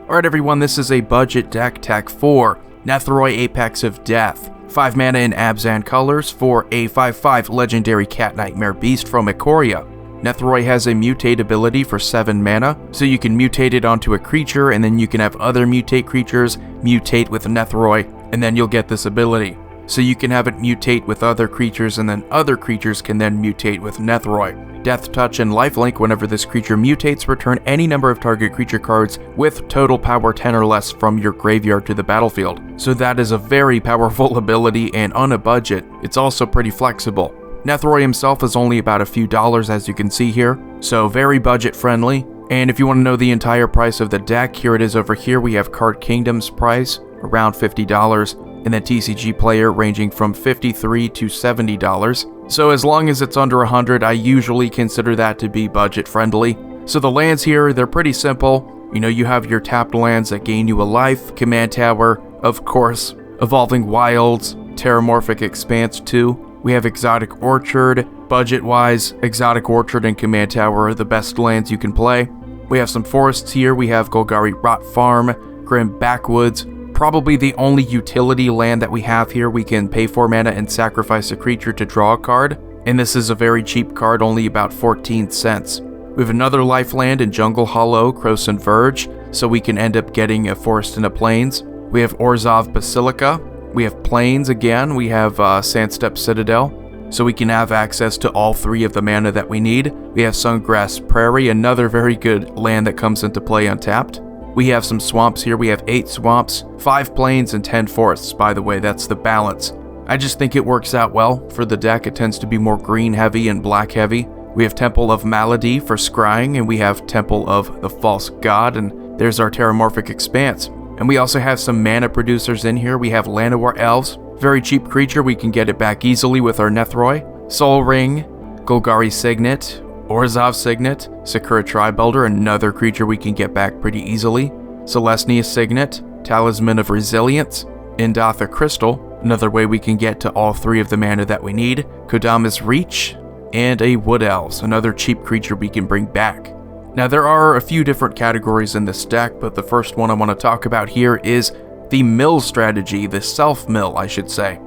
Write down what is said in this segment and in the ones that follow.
Alright everyone, this is a budget deck, Tech 4, Nethroi Apex of Death. 5 mana in Abzan colors for a 5/5 legendary Cat Nightmare Beast from Ikoria. Nethroi has a mutate ability for 7 mana, so you can mutate it onto a creature and then you can have other mutate creatures mutate with Nethroi, and then you'll get this ability. So you can have it mutate with other creatures and then other creatures can then mutate with Nethroi. Death Touch and Lifelink, whenever this creature mutates, return any number of target creature cards with total power 10 or less from your graveyard to the battlefield. So that is a very powerful ability, and on a budget, it's also pretty flexible. Nethroi himself is only about a few dollars, as you can see here, so very budget friendly. And if you want to know the entire price of the deck, here it is over here. We have Card Kingdom's price, around $50, and then TCGplayer ranging from $53 to $70. So as long as it's under 100, I usually consider that to be budget friendly. So the lands here, they're pretty simple. You know, you have your tapped lands that gain you a life, Command Tower, of course, Evolving Wilds, Terramorphic Expanse 2. We have Exotic Orchard. Budget-wise, Exotic Orchard and Command Tower are the best lands you can play. We have some forests here. We have Golgari Rot Farm, Grim Backwoods. Probably the only utility land that we have here. We can pay 4 mana and sacrifice a creature to draw a card, and this is a very cheap card, only about 14 cents. We have another life land in Jungle Hollow, Croson Verge, so we can end up getting a forest and a plains. We have Orzhov Basilica. We have plains again. We have Sandstep Citadel, so we can have access to all 3 of the mana that we need. We have Sungrass Prairie, another very good land that comes into play untapped. We have some swamps here. We have 8 swamps, 5 plains, and 10 forests. By the way, that's the balance. I just think it works out well for the deck. It tends to be more green heavy and black heavy. We have Temple of Malady for scrying, and we have Temple of the False God, and there's our Terramorphic Expanse. And we also have some mana producers in here. We have Llanowar Elves, very cheap creature. We can get it back easily with our Nethroi. Soul Ring, Golgari Signet, Orzhov Signet, Sakura Tribuilder, another creature we can get back pretty easily. Celestia Signet, Talisman of Resilience, Indatha Crystal, another way we can get to all 3 of the mana that we need. Kodama's Reach, and a Wood Elves, another cheap creature we can bring back. Now there are a few different categories in this deck, but the first one I want to talk about here is the mill strategy, the self-mill I should say.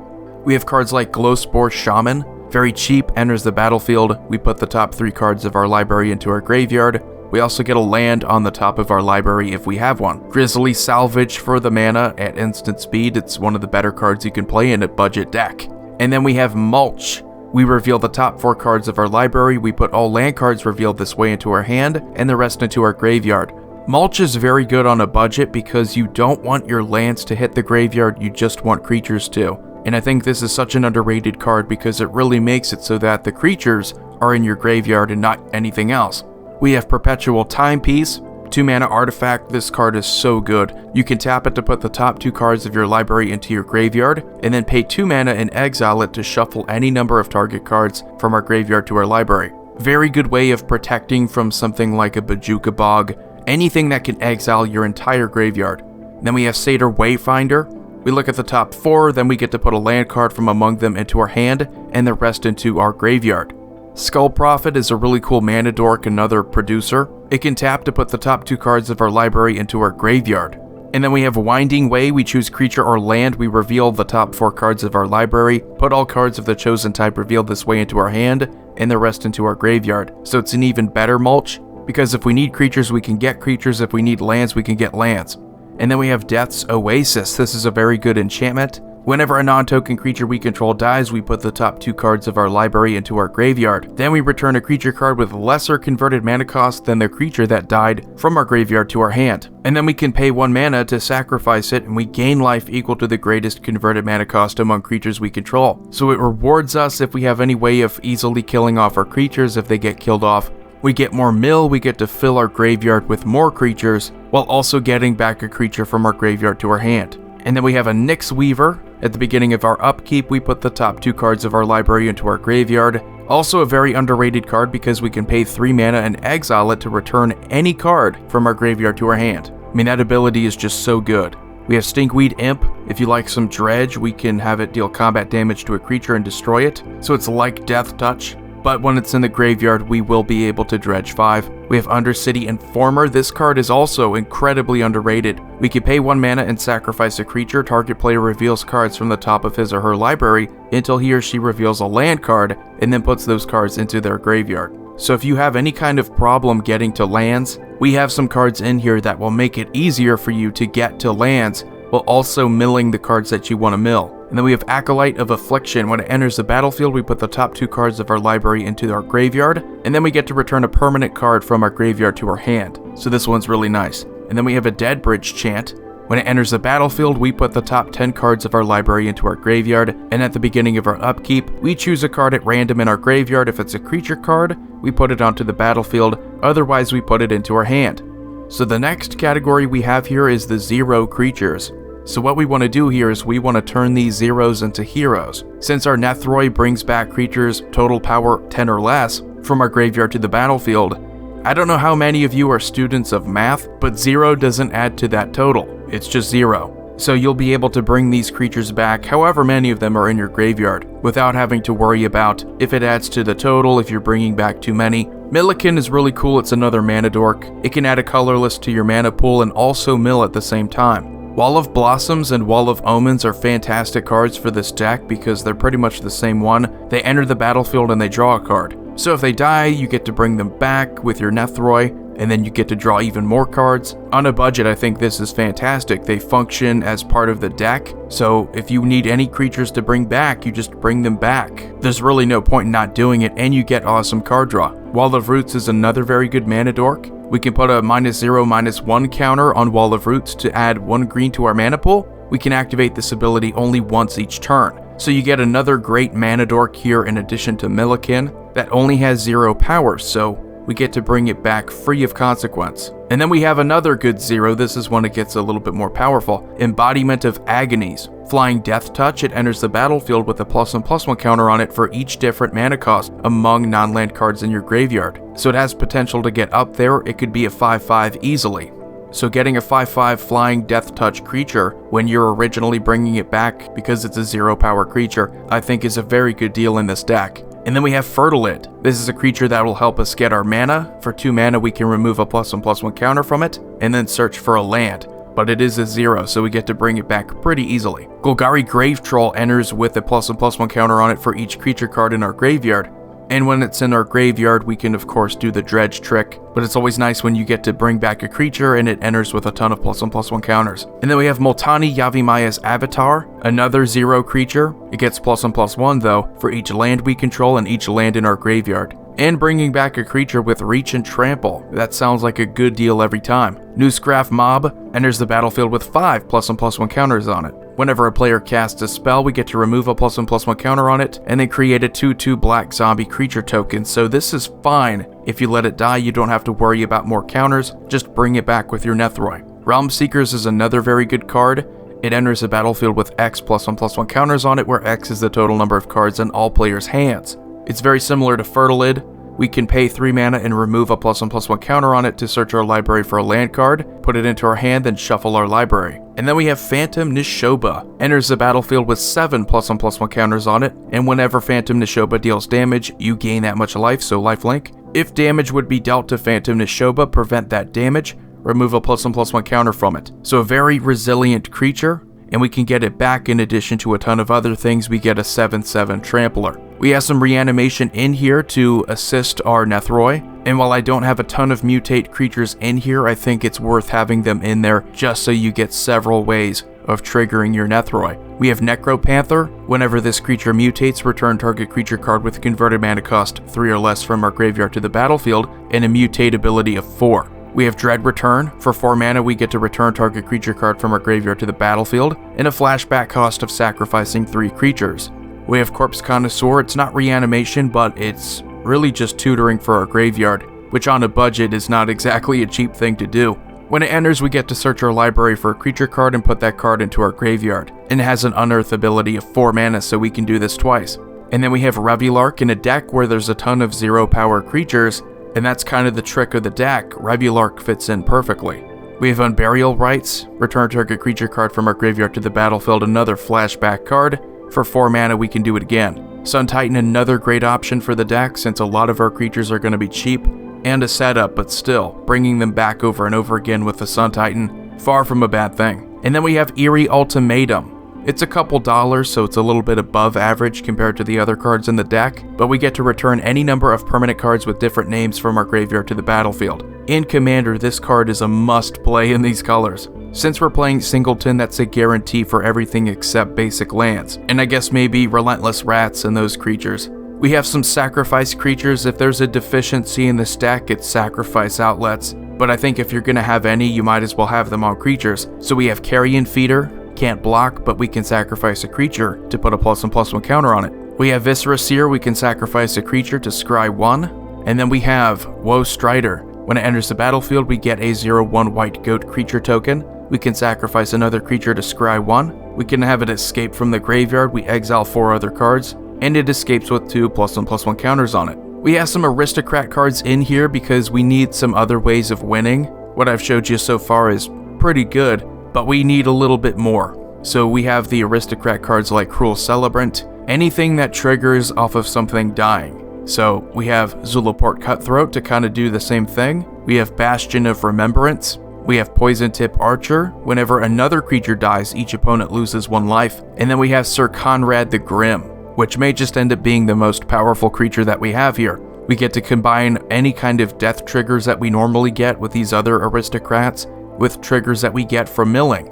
We have cards like Glowspore Shaman, very cheap, enters the battlefield. We put the top 3 cards of our library into our graveyard. We also get a land on the top of our library if we have one. Grizzly Salvage for the mana at instant speed. It's one of the better cards you can play in a budget deck. And then we have Mulch. We reveal the top 4 cards of our library. We put all land cards revealed this way into our hand and the rest into our graveyard. Mulch is very good on a budget because you don't want your lands to hit the graveyard, you just want creatures to. And I think this is such an underrated card because it really makes it so that the creatures are in your graveyard and not anything else. We have Perpetual Timepiece, 2 mana artifact. This card is so good. You can tap it to put the top 2 cards of your library into your graveyard, and then pay 2 mana and exile it to shuffle any number of target cards from our graveyard to our library. Very good way of protecting from something like a Bojuka Bog, anything that can exile your entire graveyard. Then we have Satyr Wayfinder. We look at the top 4, then we get to put a land card from among them into our hand, and the rest into our graveyard. Skull Prophet is a really cool mana dork, another producer. It can tap to put the top 2 cards of our library into our graveyard. And then we have Winding Way. We choose creature or land. We reveal the top 4 cards of our library, put all cards of the chosen type revealed this way into our hand, and the rest into our graveyard. So it's an even better mulch, because if we need creatures, we can get creatures. If we need lands, we can get lands. And then we have Death's Oasis. This is a very good enchantment. Whenever a non-token creature we control dies, we put the top 2 cards of our library into our graveyard. Then we return a creature card with lesser converted mana cost than the creature that died from our graveyard to our hand. And then we can pay 1 mana to sacrifice it, and we gain life equal to the greatest converted mana cost among creatures we control. So it rewards us if we have any way of easily killing off our creatures if they get killed off. We get more mill, we get to fill our graveyard with more creatures, while also getting back a creature from our graveyard to our hand. And then we have a Nyx Weaver. At the beginning of our upkeep, we put the top 2 cards of our library into our graveyard. Also a very underrated card because we can pay 3 mana and exile it to return any card from our graveyard to our hand. I mean, that ability is just so good. We have Stinkweed Imp. If you like some dredge, we can have it deal combat damage to a creature and destroy it. So it's like Death Touch. but when it's in the graveyard, we will be able to dredge 5. We have Undercity Informer. This card is also incredibly underrated. We can pay 1 mana and sacrifice a creature. Target player reveals cards from the top of his or her library until he or she reveals a land card and then puts those cards into their graveyard. So if you have any kind of problem getting to lands, we have some cards in here that will make it easier for you to get to lands while also milling the cards that you want to mill. And then we have Acolyte of Affliction. When it enters the battlefield, we put the top 2 cards of our library into our graveyard, and then we get to return a permanent card from our graveyard to our hand. So this one's really nice. And then we have a Dead Bridge Chant. When it enters the battlefield, we put the top 10 cards of our library into our graveyard, and at the beginning of our upkeep, we choose a card at random in our graveyard. If it's a creature card, we put it onto the battlefield, otherwise we put it into our hand. So the next category we have here is the 0 creatures. So what we want to do here is we want to turn these zeros into heroes. Since our Nethroi brings back creatures total power 10 or less from our graveyard to the battlefield, I don't know how many of you are students of math, but 0 doesn't add to that total. It's just 0. So you'll be able to bring these creatures back, however many of them are in your graveyard, without having to worry about if it adds to the total, if you're bringing back too many. Millikin is really cool. It's another mana dork. It can add a colorless to your mana pool and also mill at the same time. Wall of Blossoms and Wall of Omens are fantastic cards for this deck because they're pretty much the same one. They enter the battlefield and they draw a card. So if they die, you get to bring them back with your Nethroi, and then you get to draw even more cards. On a budget, I think this is fantastic. They function as part of the deck, so if you need any creatures to bring back, you just bring them back. There's really no point in not doing it, and you get awesome card draw. Wall of Roots is another very good mana dork. We can put a -0/-1 counter on Wall of Roots to add 1 green to our mana pool. We can activate this ability only once each turn. So you get another great mana dork here in addition to Millikin that only has 0 power, so we get to bring it back free of consequence. And then we have another good 0, this is when it gets a little bit more powerful. Embodiment of Agonies. Flying Death Touch, it enters the battlefield with a +1/+1 counter on it for each different mana cost among non-land cards in your graveyard. So it has potential to get up there. It could be a 5/5 easily. So getting a 5/5 Flying Death Touch creature when you're originally bringing it back because it's a 0 power creature, I think is a very good deal in this deck. And then we have Fertilid. This is a creature that will help us get our mana. For 2 mana, we can remove a +1/+1 counter from it and then search for a land. But it is a 0, so we get to bring it back pretty easily. Golgari Grave Troll enters with a +1/+1 counter on it for each creature card in our graveyard. And when it's in our graveyard, we can of course do the dredge trick, but it's always nice when you get to bring back a creature and it enters with a ton of +1/+1 counters. And then we have Multani Yavimaya's Avatar, another 0 creature. It gets +1/+1 though for each land we control and each land in our graveyard. And bringing back a creature with Reach and Trample. That sounds like a good deal every time. Newscraft Mob enters the battlefield with 5 +1/+1 counters on it. Whenever a player casts a spell, we get to remove a +1/+1 counter on it, and then create a 2/2 black zombie creature token, so this is fine. If you let it die, you don't have to worry about more counters, just bring it back with your Nethroi. Realm Seekers is another very good card. It enters the battlefield with X +1/+1 counters on it, where X is the total number of cards in all players' hands. It's very similar to Fertilid. We can pay 3 mana and remove a +1/+1 counter on it to search our library for a land card, put it into our hand, then shuffle our library. And then we have Phantom Nishoba. Enters the battlefield with 7 +1/+1 counters on it, and whenever Phantom Nishoba deals damage, you gain that much life, so lifelink. If damage would be dealt to Phantom Nishoba, prevent that damage, remove a +1/+1 counter from it. So a very resilient creature, and we can get it back in addition to a ton of other things. We get a 7/7 Trampler. We have some Reanimation in here to assist our Nethroi, and while I don't have a ton of mutate creatures in here, I think it's worth having them in there just so you get several ways of triggering your Nethroi. We have Necropanther. Whenever this creature mutates, return target creature card with converted mana cost 3 or less from our graveyard to the battlefield, and a mutate ability of 4. We have Dread Return. For 4 mana, we get to return target creature card from our graveyard to the battlefield, and a flashback cost of sacrificing 3 creatures. We have Corpse Connoisseur. It's not Reanimation, but it's really just tutoring for our graveyard, which on a budget is not exactly a cheap thing to do. When it enters, we get to search our library for a creature card and put that card into our graveyard, and it has an Unearth ability of 4 mana, so we can do this twice. And then we have Revulark in a deck where there's a ton of 0 power creatures, and that's kind of the trick of the deck. Revulark fits in perfectly. We have Unburial Rites. Return target creature card from our graveyard to the battlefield, another flashback card. For 4 mana, we can do it again. Sun Titan, another great option for the deck since a lot of our creatures are going to be cheap, and a setup, but still, bringing them back over and over again with the Sun Titan, far from a bad thing. And then we have Eerie Ultimatum. It's a couple dollars, so it's a little bit above average compared to the other cards in the deck, but we get to return any number of permanent cards with different names from our graveyard to the battlefield. In Commander, this card is a must-play in these colors. Since we're playing Singleton, that's a guarantee for everything except basic lands, and I guess maybe Relentless Rats and those creatures. We have some sacrifice creatures. If there's a deficiency in this deck, it's sacrifice outlets, but I think if you're going to have any, you might as well have them on creatures. So we have Carrion Feeder. Can't block, but we can sacrifice a creature to put a +1/+1 counter on it. We have Viscera Seer, we can sacrifice a creature to scry 1. And then we have Woe Strider. When it enters the battlefield, we get a 0/1 white goat creature token. We can sacrifice another creature to scry 1. We can have it escape from the graveyard, we exile 4 other cards, and it escapes with 2 +1/+1 counters on it. We have some aristocrat cards in here because we need some other ways of winning. What I've showed you so far is pretty good, but we need a little bit more. So we have the aristocrat cards like Cruel Celebrant, anything that triggers off of something dying. So we have Zulaport Cutthroat to kind of do the same thing. We have Bastion of Remembrance. We have Poison Tip Archer. Whenever another creature dies, each opponent loses 1 life. And then we have Sir Conrad the Grim, which may just end up being the most powerful creature that we have here. We get to combine any kind of death triggers that we normally get with these other aristocrats with triggers that we get from milling.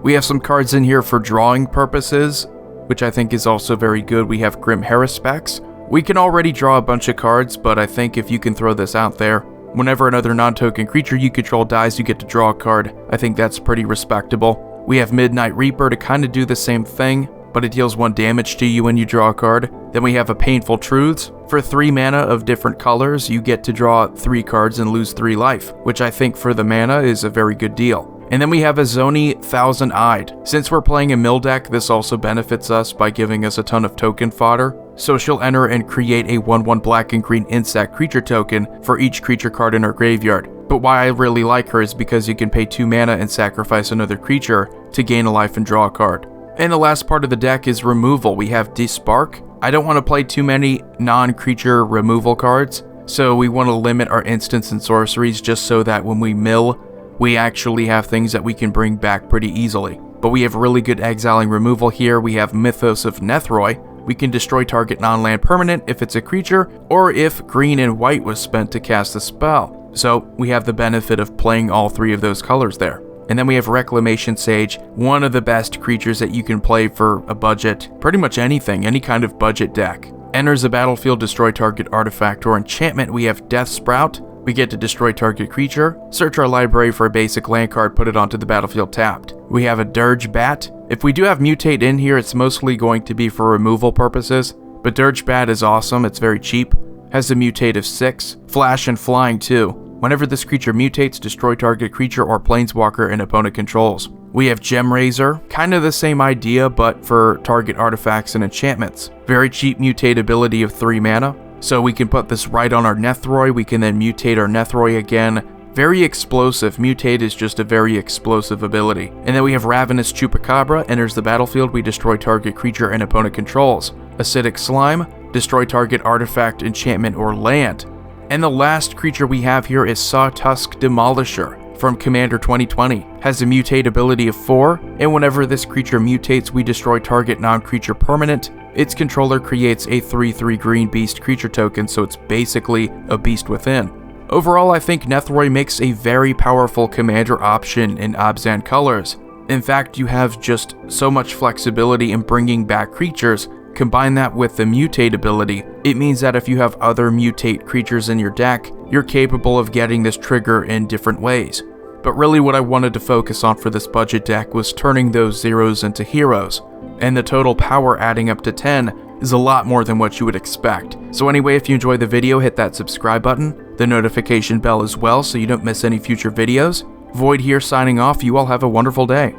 We have some cards in here for drawing purposes, which I think is also very good. We have Grim Haruspex. We can already draw a bunch of cards, but I think if you can throw this out there, whenever another non-token creature you control dies, you get to draw a card. I think that's pretty respectable. We have Midnight Reaper to kind of do the same thing, but it deals 1 damage to you when you draw a card. Then we have a Painful Truths. For 3 mana of different colors, you get to draw 3 cards and lose 3 life, which I think for the mana is a very good deal. And then we have a Zoni Thousand-Eyed. Since we're playing a mill deck, this also benefits us by giving us a ton of token fodder. So she'll enter and create a 1/1 black and green insect creature token for each creature card in her graveyard. But why I really like her is because you can pay 2 mana and sacrifice another creature to gain a life and draw a card. And the last part of the deck is removal. We have Despark. I don't want to play too many non-creature removal cards, so we want to limit our instants and sorceries just so that when we mill, we actually have things that we can bring back pretty easily. But we have really good exiling removal here. We have Mythos of Nethroi. We can destroy target non-land permanent if it's a creature, or if green and white was spent to cast a spell. So we have the benefit of playing all 3 of those colors there. And then we have Reclamation Sage, one of the best creatures that you can play for a budget, pretty much anything, any kind of budget deck. Enters the battlefield, destroy target artifact or enchantment. We have Death Sprout. We get to destroy target creature, search our library for a basic land card, put it onto the battlefield tapped. We have a Dirge Bat. If we do have Mutate in here, it's mostly going to be for removal purposes, but Dirge Bat is awesome, it's very cheap, has a mutate of 6, flash and flying too. Whenever this creature mutates, destroy target creature or planeswalker an opponent controls. We have Gemraiser, kind of the same idea, but for target artifacts and enchantments. Very cheap mutate ability of 3 mana. So we can put this right on our Nethroi, we can then mutate our Nethroi again. Very explosive, mutate is just a very explosive ability. And then we have Ravenous Chupacabra, enters the battlefield, we destroy target creature and opponent controls. Acidic Slime, destroy target artifact, enchantment, or land. And the last creature we have here is Sawtusk Demolisher from Commander 2020. Has a mutate ability of 4, and whenever this creature mutates, we destroy target non-creature permanent. Its controller creates a 3/3 green beast creature token, so it's basically a beast within. Overall, I think Nethroi makes a very powerful commander option in Abzan colors. In fact, you have just so much flexibility in bringing back creatures. Combine that with the mutate ability, it means that if you have other mutate creatures in your deck, you're capable of getting this trigger in different ways. But really what I wanted to focus on for this budget deck was turning those zeros into heroes, and the total power adding up to 10 is a lot more than what you would expect. So anyway, if you enjoyed the video, hit that subscribe button, the notification bell as well so you don't miss any future videos. Void here signing off, you all have a wonderful day.